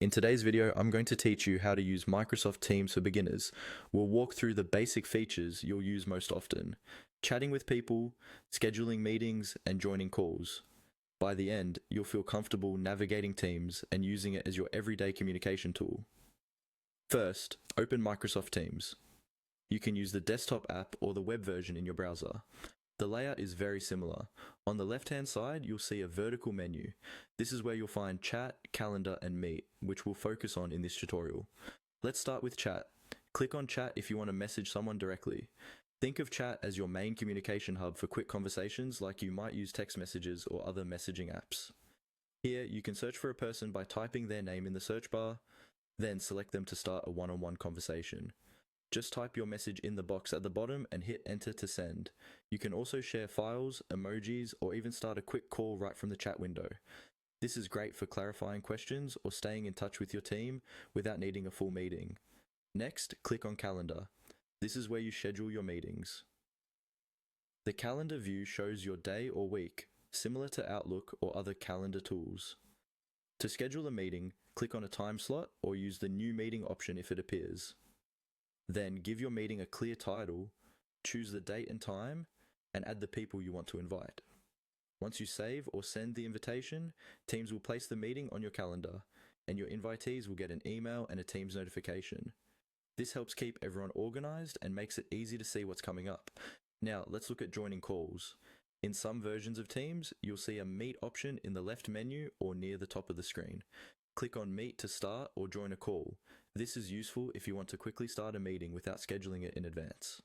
In today's video, I'm going to teach you how to use Microsoft Teams for beginners. We'll walk through the basic features you'll use most often: chatting with people, scheduling meetings, and joining calls. By the end, you'll feel comfortable navigating Teams and using it as your everyday communication tool. First, open Microsoft Teams. You can use the desktop app or the web version in your browser. The layout is very similar. On the left-hand side, you'll see a vertical menu. This is where you'll find Chat, Calendar, and Meet, which we'll focus on in this tutorial. Let's start with Chat. Click on Chat if you want to message someone directly. Think of Chat as your main communication hub for quick conversations like you might use text messages or other messaging apps. Here, you can search for a person by typing their name in the search bar, then select them to start a one-on-one conversation. Just type your message in the box at the bottom and hit enter to send. You can also share files, emojis, or even start a quick call right from the chat window. This is great for clarifying questions or staying in touch with your team without needing a full meeting. Next, click on Calendar. This is where you schedule your meetings. The calendar view shows your day or week, similar to Outlook or other calendar tools. To schedule a meeting, click on a time slot or use the new meeting option if it appears. Then give your meeting a clear title, choose the date and time, and add the people you want to invite. Once you save or send the invitation, Teams will place the meeting on your calendar, and your invitees will get an email and a Teams notification. This helps keep everyone organized and makes it easy to see what's coming up. Now, let's look at joining calls. In some versions of Teams, you'll see a Meet option in the left menu or near the top of the screen. Click on Meet to start or join a call. This is useful if you want to quickly start a meeting without scheduling it in advance.